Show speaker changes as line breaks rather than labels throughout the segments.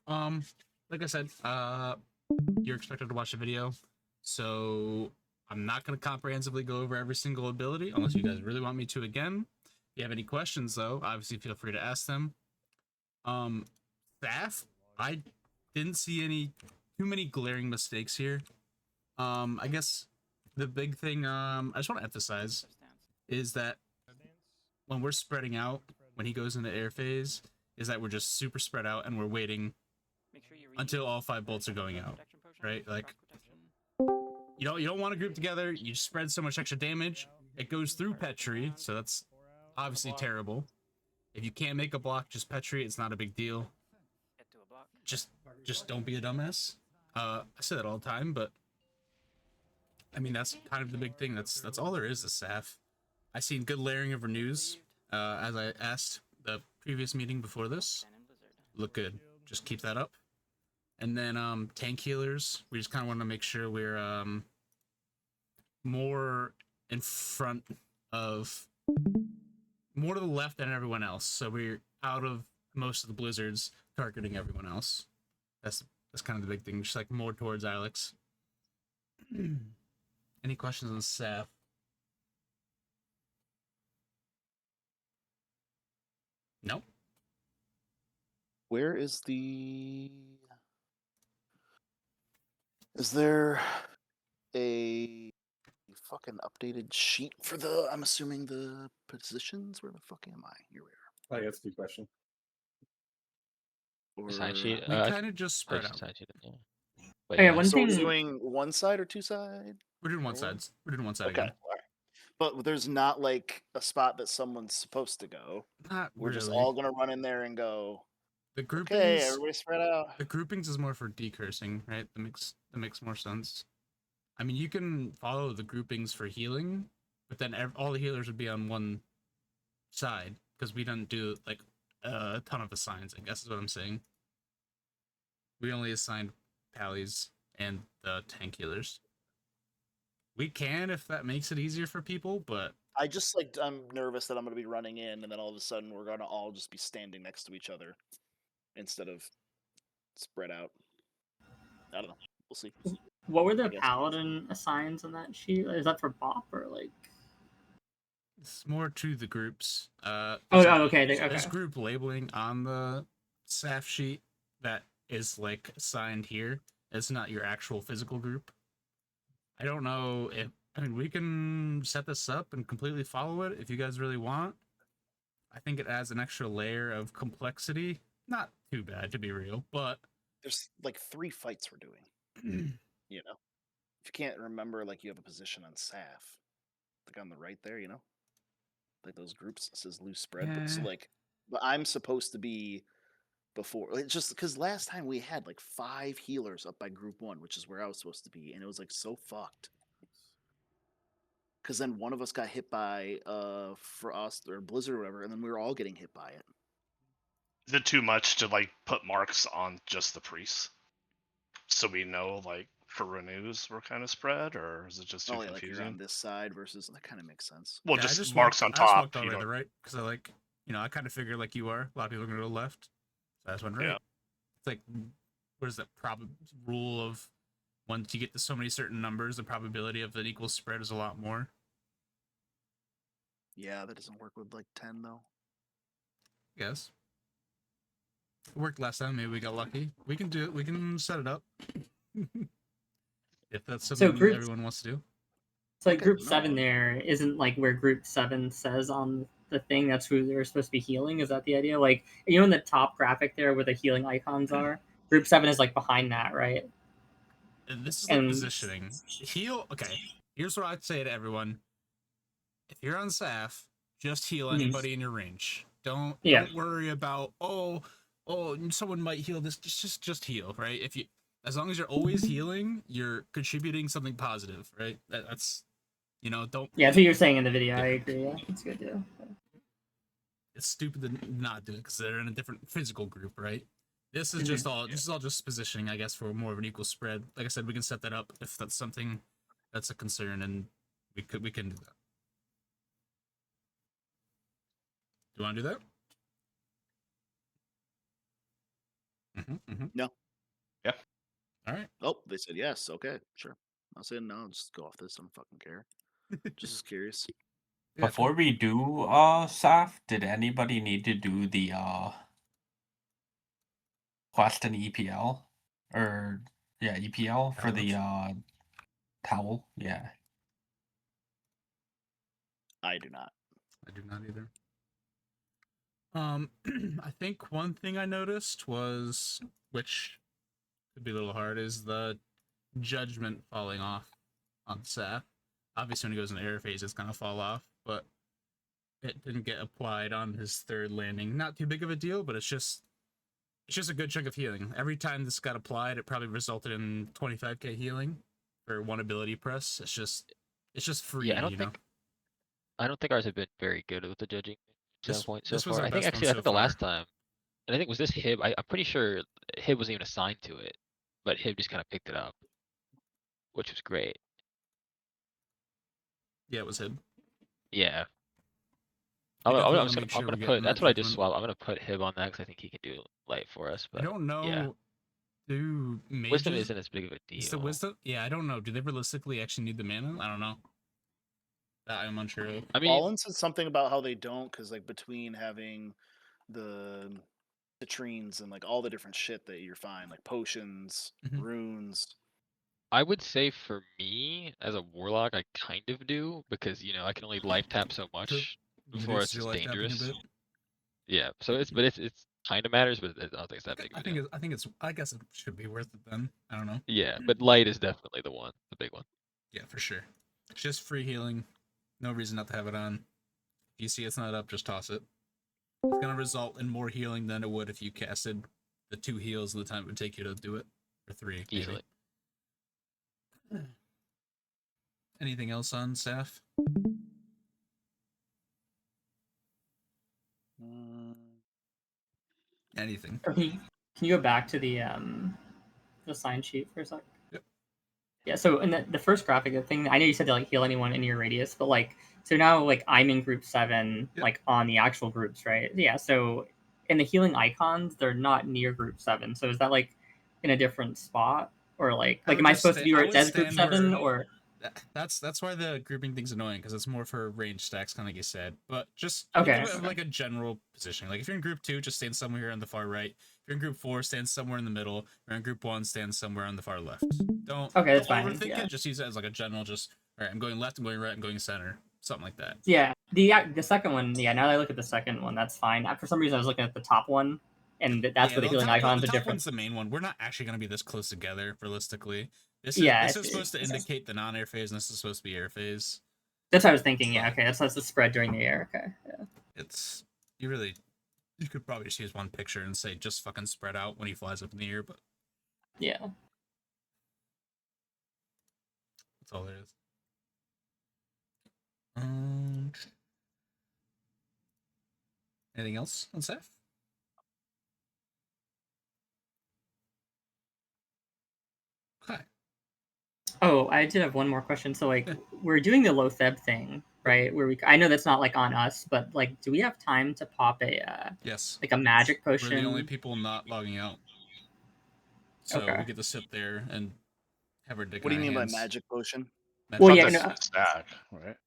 Um, like I said, you're expected to watch the video, so I'm not going to comprehensively go over every single ability unless you guys really want me to again. If you have any questions, though, obviously feel free to ask them. Um, Staff, I didn't see any too many glaring mistakes here. I guess the big thing I just want to emphasize is that when we're spreading out, when he goes into air phase, is that we're just super spread out and we're waiting until all 5 bolts are going out, right? Like you don't want to group together. You spread so much extra damage. It goes through Petri, so that's obviously terrible. If you can't make a block, just Petri. It's not a big deal. Just just don't be a dumbass. I say that all the time, but I mean that's kind of the big thing. That's all there is to Saf. I seen good layering of renews, as I asked the previous meeting before this. Look good. Just keep that up. And then tank healers, we just kind of want to make sure we're more in front of more to the left than everyone else. So we're out of most of the blizzards, targeting everyone else. That's kind of the big thing. Just like more towards Alex. Any questions on Saf? No.
Where is the? Is there a fucking updated sheet for the? I'm assuming the positions. Where the fuck am I? Here we are.
Oh, yeah, that's a good question.
Or,
Side sheet.
We kind of just spread
There's a
out.
side sheet. Yeah. But
Okay,
yeah.
one
so we're
thing.
doing one side or two side?
We're doing one side. We're doing one side
Okay.
again.
All right. But there's not like a spot that someone's supposed to go.
Not
We're
really.
just all gonna run in there and go.
The groupings.
Okay, everybody spread out.
The groupings is more for decursing, right? That makes more sense. I mean, you can follow the groupings for healing, but then all the healers would be on one side because we don't do like a ton of assigns. I guess is what I'm saying. We only assigned pallies and the tank healers. We can if that makes it easier for people, but
I just I'm nervous that I'm gonna be running in, and then all of a sudden we're gonna all just be standing next to each other instead of spread out. I don't know. We'll see.
What were
I
the
guess.
paladin assigns on that sheet? Is that for Bop or like?
it's more to the groups.
Okay.
There's group labeling on the SAF sheet that is like assigned here. It's not your actual physical group. I don't know if we can set this up and completely follow it if you guys really want. I think it adds an extra layer of complexity. Not too bad to be real, but
There's like 3 fights we're doing. You know, if you can't remember, like you have a position on SAF, like on the right there, you know, like those groups it says loose spread. But so
Yeah.
but I'm supposed to be before. It's just because last time we had like 5 healers up by group 1, which is where I was supposed to be, and it was like so fucked. Because then one of us got hit by Frost or Blizzard or whatever, and then we were all getting hit by it.
Is it too much to like put marks on just the priests, so we know like for renews we're kind of spread, or is it just too
Only like
confusing?
you're on this side versus that kind of makes sense.
Well,
Yeah,
just marks on
I just
top.
walked all the way to the right because I like, I kind of figured like you are. A lot of people are gonna go left, so I just went right.
Yeah.
It's like, what is that rule of once you get to so many certain numbers, the probability of an equal spread is a lot more.
Yeah, that doesn't work with like 10 though.
Yes. It worked last time. Maybe we got lucky. We can do it. We can set it up. If that's something everyone wants to do.
So like group 7 there isn't like where group 7 says on the thing that's who they're supposed to be healing. Is that the idea? Like, in the top graphic there where the healing icons are, group 7 is like behind that, right?
And this is the positioning. Heal. Okay. Here's what I'd say to everyone. If you're on SAF, just heal anybody in your range. Don't worry about someone might heal this. Just heal, right? As long as you're always healing, you're contributing something positive, right? That's don't.
Yeah, that's what you're saying in the video. I agree. Yeah, it's good too.
It's stupid to not do it because they're in a different physical group, right? This is just all. This is all just positioning, I guess, for more of an equal spread. Like I said, we can set that up if that's something that's a concern, and we can do that. Do you want to do that?
No.
Yeah.
All right.
Oh, they said yes. Okay, sure. I'll say no. I'll just go off this. I don't fucking care. Just curious.
Yeah,
Before we do Saf, did anybody need to do the quest in EPL? Or yeah, EPL for the towel? Yeah.
I do not.
I do not either. I think one thing I noticed was, which could be a little hard, is the judgment falling off on Saf. Obviously, when he goes in air phase, it's gonna fall off, but it didn't get applied on his third landing. Not too big of a deal, but it's just a good chunk of healing. Every time this got applied, it probably resulted in 25k healing for one ability press. It's just free,
Yeah,
you know.
I don't think ours have been very good with the judging standpoint so
this was
far.
our
I think
best one
actually, I
so
think the last
far.
time, and I think was this Hib. I'm pretty sure Hib wasn't even assigned to it, but Hib just kind of picked it up, which was great.
Yeah, it was him.
Yeah.
We
I'm
definitely
gonna
wanna make sure we're
put.
getting
That's
that
what I just
judgment.
swapped. I'm gonna put Hib on that because I think he can do light for us.
I
But
don't know.
yeah,
Do mages?
wisdom isn't as big of a
Is the
deal.
wisdom? Yeah, I don't know. Do they realistically actually need the mana? I don't know. That I'm unsure of.
I mean,
Fallen said something about how they don't, because like between having the citrines and like all the different shit that you're fine, like potions,
Mhm.
runes.
I would say for me as a warlock, I kind of do because I can only life tap so much before it's
Reduces your
just
life tapping a
dangerous.
bit.
Yeah, so it's kind of matters, but I don't think it's that big of a deal.
I guess it should be worth it then. I don't know.
Yeah, but light is definitely the big one.
Yeah, for sure. It's just free healing. No reason not to have it on. If you see it's not up, just toss it. It's gonna result in more healing than it would if you casted the 2 heals the time it would take you to do it. Or 3,
Easily.
maybe. Anything else on staff? Anything.
Or can you go back to the sign sheet for a sec?
Yep.
Yeah, so in the first graphic, the thing I know you said to like heal anyone in your radius, but like so now like I'm in group 7,
Yep.
like on the actual groups, right? Yeah, so in the healing icons, they're not near group 7. So is that like in a different spot? Or like
I would
am I
just
supposed to be where
I
it
would
says group
stand
7
where-
or
That's why the grouping thing's annoying, because it's more for range stacks, kind of like you said. But just
Okay,
think of it
okay.
like a general positioning. Like if you're in group 2, just stand somewhere here on the far right. If you're in group 4, stand somewhere in the middle. If you're in group 1, stand somewhere on the far left. Don't
Okay, that's
don't
fine,
overthink
yeah.
it. Just use it as like a general. Just all right. I'm going left. I'm going right. I'm going center. Something like that.
Yeah, the second one, yeah, now that I look at the second one, that's fine. For some reason I was looking at the top one and that's where the healing icons
the
are
top
different.
one's the main one. We're not actually going to be this close together, realistically. This
Yeah,
is supposed to indicate the non-air phase, and this is supposed to be air phase.
That's what I was thinking. Yeah, okay, that's the spread during the air. Okay, yeah.
It's you could probably just use one picture and say just fucking spread out when he flies up in the air, but
Yeah.
that's all there is. Anything else on Seth? Okay.
Oh, I did have one more question. So, like, we're doing the Lotheb thing, right? Where I know that's not like on us, but like, do we have time to pop a
Yes.
like a magic
We're
potion?
the only people not logging out. So
Okay.
we get to sit there and have our dick
What do
in
you
our
mean
hands.
by magic potion?
Magic
Well, yeah,
potion.
no,
Stack, right?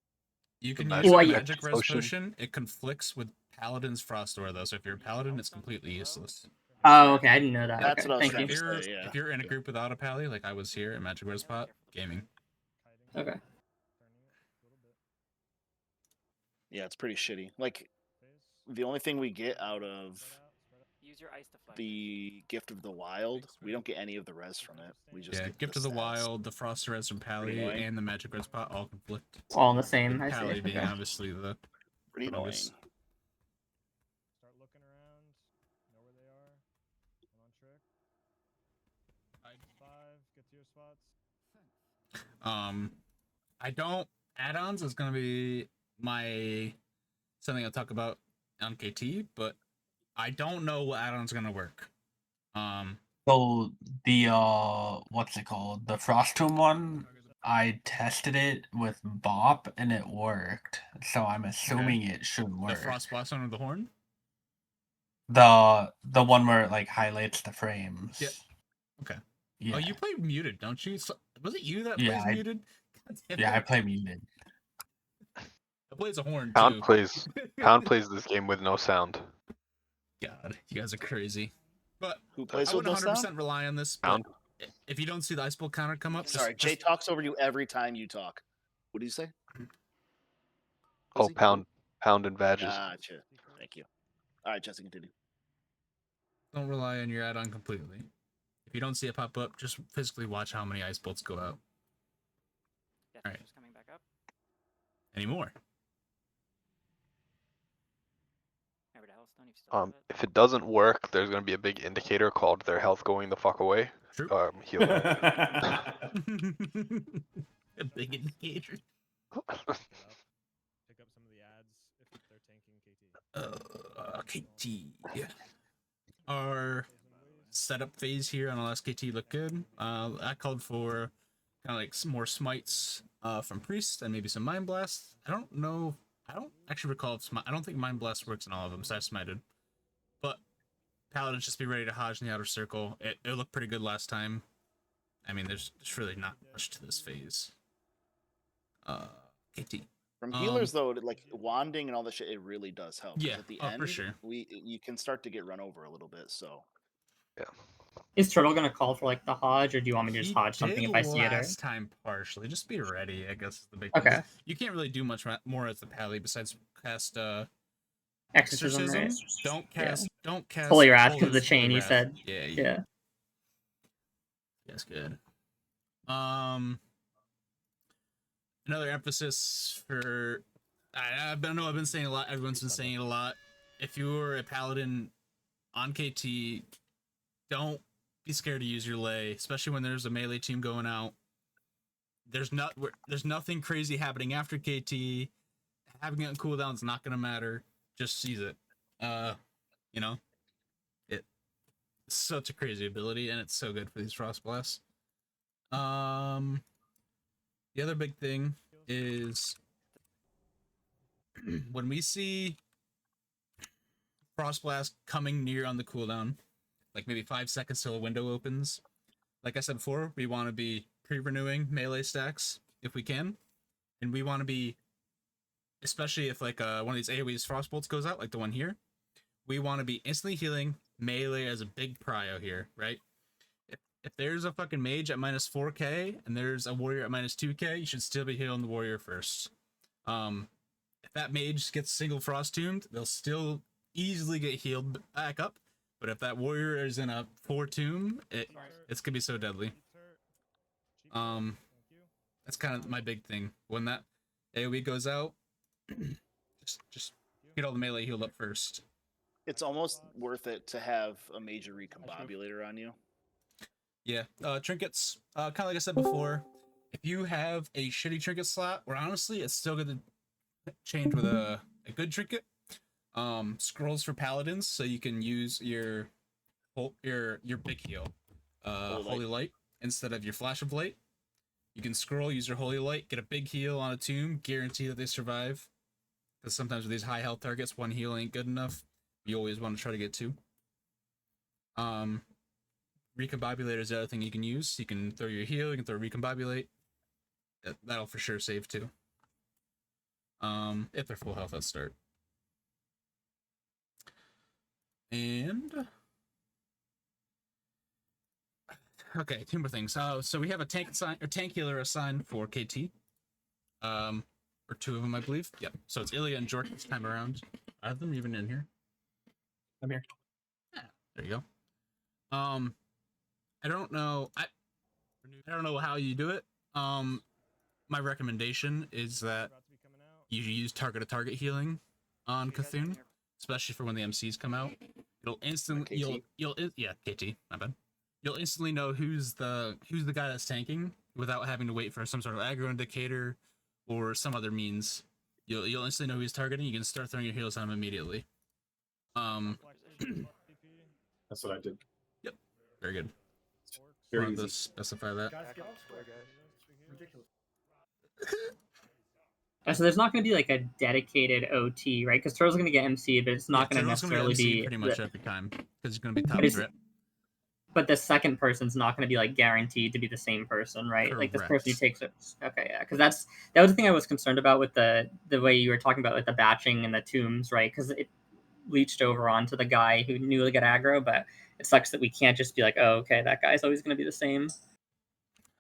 You can
The
use
magic
a magic res
potion.
potion. It conflicts with Paladin's Frost Aura, though. So if you're a Paladin, it's completely useless.
Oh, okay, I didn't know that.
That's
Okay,
what I was
thank
trying
you.
to say, yeah.
If you're in a group without a Pally, like I was here at Magic Res Pot, gaming.
Okay.
Yeah, it's pretty shitty. Like, the only thing we get out of
Use your ice deflect.
the Gift of the Wild, we don't get any of the res from it. We just
Yeah,
get
Gift of the
stats.
Wild, the Frost Res from Pally,
annoying.
and the Magic Res Pot all conflict.
All in the same.
With
I see.
Pally being
Okay.
obviously the
Pretty annoying.
strongest.
Start looking around, know where they are. Come on, trick. 5, get to your spots.
I don't add-ons is gonna be something I'll talk about on KT, but I don't know what add-on's gonna work.
So the what's it called? The Frosttomb one, I tested it with Bop and it worked. So I'm assuming it should
The
work.
Frost Blossom or the Horn?
The one where it like highlights the frames.
Yep. Okay.
Yeah.
Oh, you play muted, don't you? So, was it you that
Yeah,
plays muted? God damn
yeah, I
it.
play muted.
I plays a horn
Pound
too.
plays this game with no sound.
God, you guys are crazy. But
Who plays
I
with
wouldn't
no
100%
sound?
rely on this. But
Pound.
if you don't see the ice bolt counter come up,
Sorry,
just,
Jay talks over you every time you talk. What do you say?
Oh,
Jesse?
pound and badges.
Gotcha. Thank you. All right, Jesse, continue.
don't rely on your add-on completely. If you don't see it pop up, just physically watch how many ice bolts go out.
Death
Alright.
Ranger's coming back up.
Any more?
Remember to Hellstone, you still have it.
If it doesn't work, there's gonna be a big indicator called their health going the fuck away.
True.
Heal it.
A big indicator.
Pick up some of the ads if they're tanking KT.
KT. Our setup phase here on LSKT looked good. I called for kind of like some more smites from Priest and maybe some Mind Blast. I don't know. I don't actually recall if I don't think Mind Blast works in all of them, so I smited. But Paladins just be ready to Hodge in the outer circle. It looked pretty good last time. I mean, there's really not much to this phase. KT.
From healers though, like wanding and all this shit, it really does help. 'Cause
Yeah,
at the
oh,
end,
for sure.
you can start to get run over a little bit. So
Is Turtle gonna call for like the Hodge, or do you want me to just
He
Hodge something
did
if I see it? Or...
last time partially. Just be ready, I guess is the big
Okay.
thing. You can't really do much more as the Pally besides cast
Exorcism, right?
Don't cast
Holy Wrath because of the
Holy
chain you
Wrath.
said.
Yeah. That's good. Another emphasis for I know I've been saying a lot, everyone's been saying it a lot. If you're a Paladin on KT, don't be scared to use your lay, especially when there's a melee team going out. There's nothing crazy happening after KT. Having it on cooldown is not gonna matter. Just seize it. You know, it's such a crazy ability, and it's so good for these Frost Blasts. The other big thing is when we see Frost Blast coming near on the cooldown, like maybe 5 seconds till a window opens. Like I said before, we want to be pre-renewing melee stacks if we can, and we want to be, especially if like one of these AoE's Frostbolts goes out, like the one here, we want to be instantly healing melee as a big prio here, right? If there's a fucking mage at minus 4k and there's a warrior at minus 2k, you should still be healing the warrior first. If that mage gets single frost tombed, they'll still easily get healed back up. But if that warrior is in a 4 tomb, it's gonna be so deadly. That's kind of my big thing. When that AoE goes out, just get all the melee healed up first.
it's almost worth it to have a major recombobulator on you.
Yeah, trinkets. Kind of like I said before, if you have a shitty trinket slot, or honestly, it's still going to change with a good trinket. Scrolls for paladins, so you can use your big heal, Holy Light, instead of your Flash of Light. You can scroll, use your Holy Light, get a big heal on a tomb, guarantee that they survive. Because sometimes with these high health targets, one heal ain't good enough. You always want to try to get 2. Recombobulator is the other thing you can use. You can throw your heal, you can throw Recombobulate. That'll for sure save too. If they're full health at start. And okay, 2 more things. So we have a tank healer assigned for KT. Or 2 of them, I believe. Yep. So it's Ilya and Jork this time around. Are them even in here?
I'm here.
Yeah, there you go. I don't know. I don't know how you do it. My recommendation is that you use target-to-target healing on Cthulhu, especially for when the MCs come out. It'll instantly KT, my bad. You'll instantly know who's the guy that's tanking without having to wait for some sort of aggro indicator or some other means. You'll instantly know who he's targeting. You can start throwing your heals on him immediately.
That's what I did.
Yep. Very good.
Very
Wanted to
easy.
specify that.
Ridiculous.
So there's not going to be like a dedicated OT, right? Because Turtle's going to get MC, but it's not going to
Turtle's gonna get
necessarily
MC
be
pretty much every time because he's gonna be top
But it's-
threat.
But the second person's not going to be like guaranteed to be the same person, right? Like this person who
Correct.
takes it. Okay, yeah, because that was the thing I was concerned about with the way you were talking about with the batching and the tombs, right? Because it leached over onto the guy who newly got aggro, but it sucks that we can't just be like, oh, okay, that guy's always going to be the same.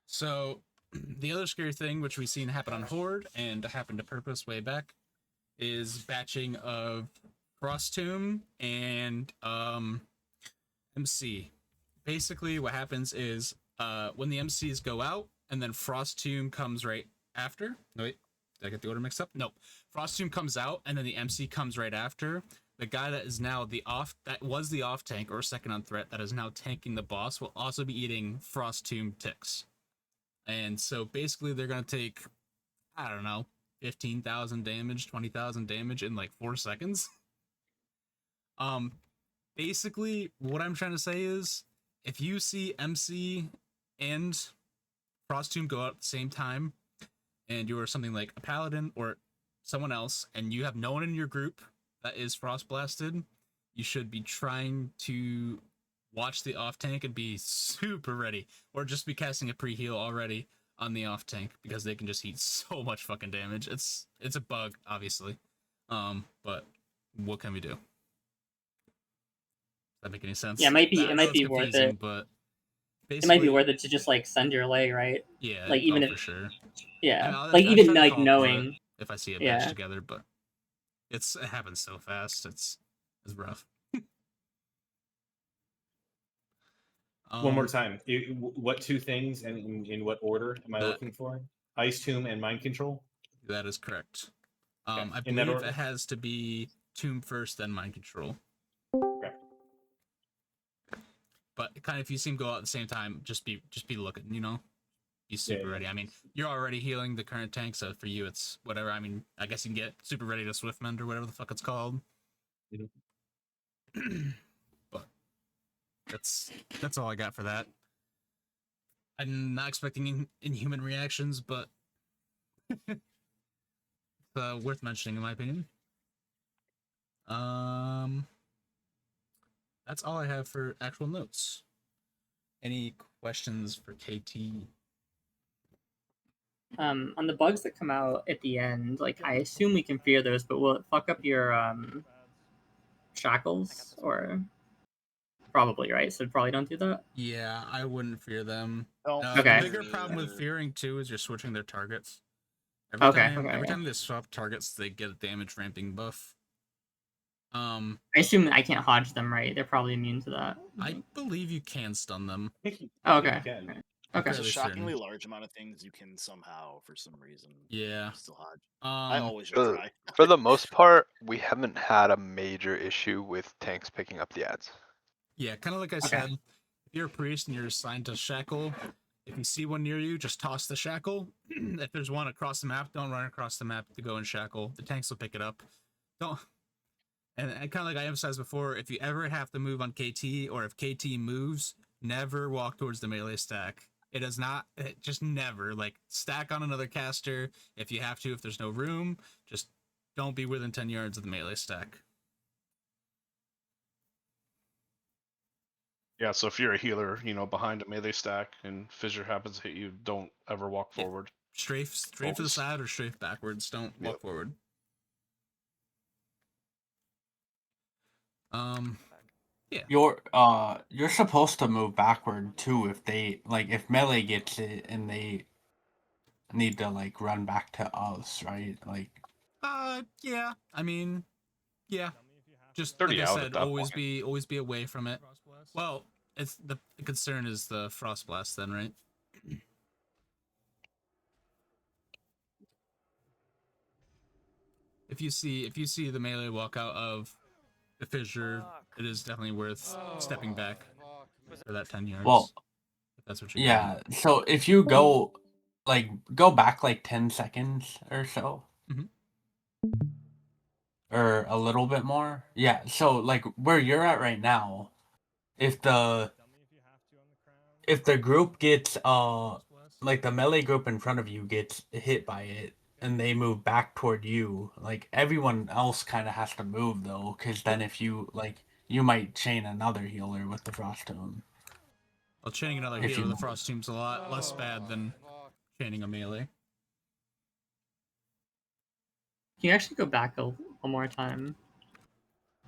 So the other scary thing, which we've seen happen on Horde and happened to Purpose way back, is batching of Frost Tomb and MC. Basically, what happens is when the MCs go out and then Frost Tomb comes right after. No, wait, did I get the order mixed up? No. Frost Tomb comes out and then the MC comes right after. The guy that is now the off tank or second on threat that is now tanking the boss will also be eating Frost Tomb ticks. And so basically they're gonna take, I don't know, 15,000 damage, 20,000 damage in like 4 seconds. Basically what I'm trying to say is if you see MC and Frost Tomb go out at the same time, and you are something like a paladin or someone else, and you have no one in your group that is frost blasted, you should be trying to watch the off tank and be super ready, or just be casting a pre-heal already on the off tank because they can just eat so much fucking damage. It's a bug, obviously, but what can we do? Does that make any sense?
Yeah, it might be.
I
It
know
might
it's
be worth
confusing,
it.
but
It might be
basically,
worth it to just like send your lay, right?
yeah,
like, even
oh,
if-
for sure.
Yeah,
I mean,
like
I'll
even
try to
like
call it
knowing.
if I see it
Yeah.
matched together, but it happens so fast. It's rough.
One more time. What two things and in what order am I
That-
looking for? Ice Tomb and Mind Control?
That is correct.
Okay,
I
in that
believe
order?
it has to be Tomb first, then Mind Control.
Okay.
But kind of if you see him go out at the same time, just be looking, you know? Be super
yeah.
ready. I mean, you're already healing the current tank, so for you it's whatever. I mean, I guess you can get super ready to Swiftmend or whatever the fuck it's called. But that's all I got for that. I'm not expecting inhuman reactions, but it's worth mentioning in my opinion. That's all I have for actual notes. Any questions for KT?
On the bugs that come out at the end, like I assume we can fear those, but will it fuck up your shackles or probably, right? So probably don't do that.
Yeah, I wouldn't fear them.
Don't
Okay.
The bigger problem with fearing too is you're switching their targets.
Okay,
Every
yeah.
time they swap targets, they get a damage ramping buff.
I assume I can't hodge them, right? They're probably immune to that.
I believe you can stun them.
Oh, okay.
You can.
Okay.
There's a
Fairly
shockingly
certain.
large amount of things you can somehow, for some reason,
Yeah.
still hodge. I always should
Uh,
try.
For the most part, we haven't had a major issue with tanks picking up the ads.
Yeah, kind of like I said, if you're a priest and you're assigned to shackle, if you see one near you, just toss the shackle. If there's one across the map, don't run across the map to go and shackle. The tanks will pick it up. Don't. And kind of like I emphasized before, if you ever have to move on KT or if KT moves, never walk towards the melee stack. Just never. Like, stack on another caster if you have to, if there's no room. Just don't be within 10 yards of the melee stack.
Yeah, so if you're a healer, behind a melee stack and fissure happens to hit you, don't ever walk
Yeah.
forward.
Strafe to the
Always.
side or strafe backwards. Don't walk forward.
You're supposed to move backward too if melee gets it and they need to like run back to us, right? Like
Yeah. I mean, yeah. Just
30
like I
out at
said,
that
always
point.
be away from it. Well, it's the concern is the frost blast then, right? If you see the melee walk out of the fissure, it is definitely worth stepping back for that 10 yards.
Well,
if that's what you're
yeah. So if you go back like 10 seconds or so,
Mhm.
or a little bit more, yeah. So like where you're at right now, if the group gets like the melee group in front of you gets hit by it, and they move back toward you, like everyone else kind of has to move though, because then if you you might chain another healer with the Frost Tome.
Well, chaining another
If
healer
you
with the Frost Tomb's a lot less bad than chaining a melee.
Can you actually go back one more time?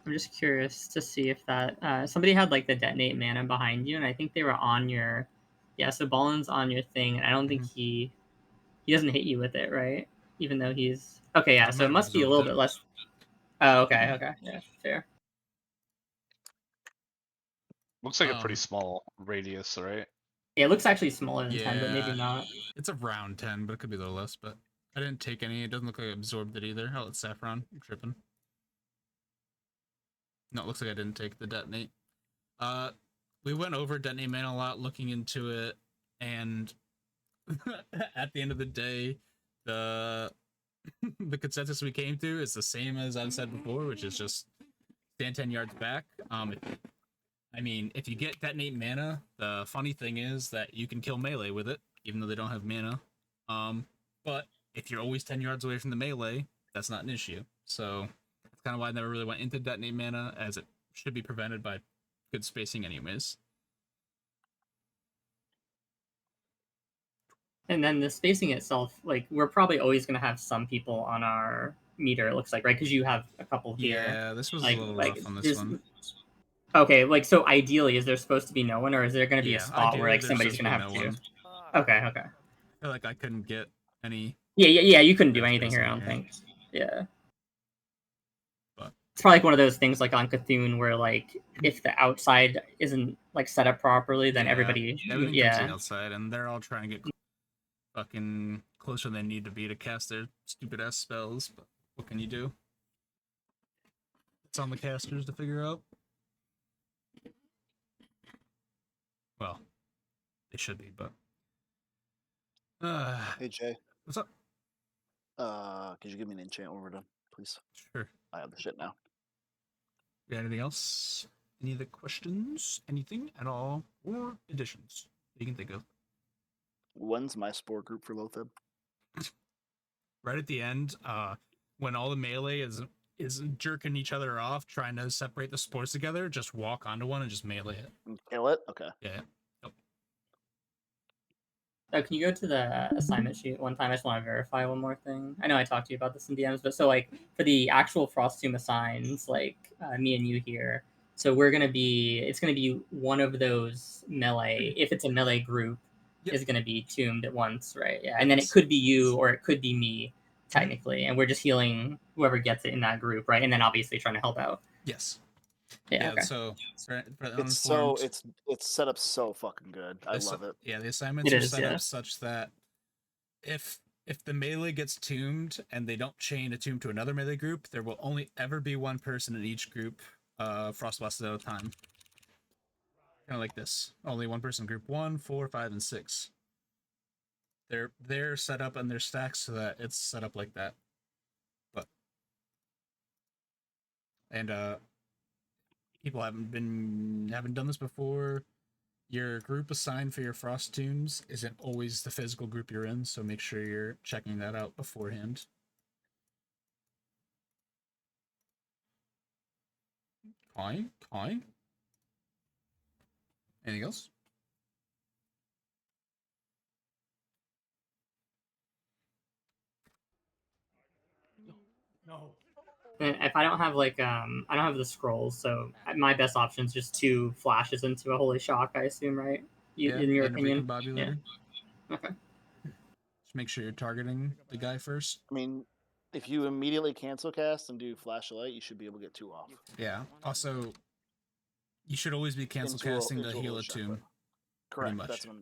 I'm just curious to see if that somebody had like the detonate mana behind you, and I think they were on your so Ballin's on your thing, and I don't think he doesn't hit you with it, right? Even though he's okay, yeah.
I
So
might
it
have
must be a
absorbed
little
it.
bit less. Oh, okay, yeah, fair.
Looks like a pretty small radius, right?
Yeah, it looks actually smaller than 10, but maybe not.
It's around 10, but it could be a little less. But I didn't take any. It doesn't look like I absorbed it either. Oh, it's Saffron. I'm tripping. No, it looks like I didn't take the detonate. We went over detonate mana a lot, looking into it, and at the end of the day, the consensus we came to is the same as I've said before, which is just stand 10 yards back. I mean, if you get detonate mana, the funny thing is that you can kill melee with it, even though they don't have mana. But if you're always 10 yards away from the melee, that's not an issue. So that's kind of why I never really went into detonate mana, as it should be prevented by good spacing anyways.
And then the spacing itself, like we're probably always gonna have some people on our meter. It looks like, right? Because you have a couple here.
Yeah, this was
like,
a little
like,
rough on this
there's-
one.
Okay, like so ideally, is there supposed to be no one, or is there going to be a spot where
ideally,
like
there's
somebody's
supposed
going to
to
have
be
two?
no one.
Okay.
I feel like I couldn't get any.
Yeah. You couldn't do
That's
anything here, I don't
basically
think. Yeah.
But
it's probably like one of those things like on Cthulhu where like if the outside isn't like set up properly, then everybody
everything comes in outside, and they're all trying to get fucking closer than they need to be to cast their stupid ass spells. But what can you do? It's on the casters to figure out. Well, they should be, but.
Hey Jay.
What's up?
Could you give me an enchant when we're done, please?
Sure.
I have the shit now.
Got anything else? Any other questions? Anything at all? Or additions that you can think of?
When's my spore group for Lotheb?
Right at the end, when all the melee is jerking each other off, trying to separate the spores together, just walk onto one and just melee it.
And kill it? Okay.
Yeah. Yep.
Oh, can you go to the assignment sheet one time? I just want to verify one more thing. I know I talked to you about this in DMs, but so like for the actual Frost Tomb assigns, like me and you here, so it's gonna be one of those melee. If it's a melee group, is gonna be tombed at once, right? Yeah, and then it could be you or it could be me, technically, and we're just healing whoever gets it in that group, right? And then obviously trying to help out.
Yes.
Yeah. Okay.
So for the
It's so
uninformed,
it's set up so fucking good. I love it.
Yeah, the assignments
It
are
is,
set
yeah.
up such that if the melee gets tombed and they don't chain a tomb to another melee group, there will only ever be one person in each group, Frostblast at a time. Kind of like this. Only one person in group 1, 4, 5, and 6. They're set up and they're stacked so that it's set up like that. But people haven't done this before. Your group assigned for your Frost Tombs isn't always the physical group you're in, so make sure you're checking that out beforehand. Fine. Anything else?
No.
And if I don't have like I don't have the scrolls, so my best option is just 2 flashes into a holy shock. I assume, right? In your opinion,
Bobby
yeah.
later.
Okay.
Just make sure you're targeting the guy first.
I mean, if you immediately cancel cast and do flashlight, you should be able to get 2 off.
Yeah. Also, you should always be cancel casting to heal a tomb.
Correct.
Much.
That's when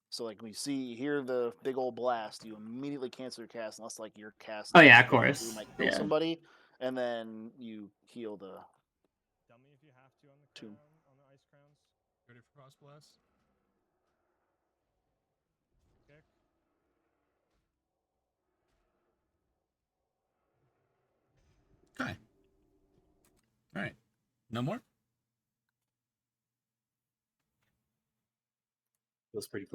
So like when you hear the big old blast, you immediately cancel your cast unless like your cast.
Oh yeah, of course.
You might kill somebody, and then you heal the
Dummy if you have to on the
tomb.
on the ice crowns.
Ready for cross blast?
Kick.
Okay. All right. No more?
Feels pretty clear.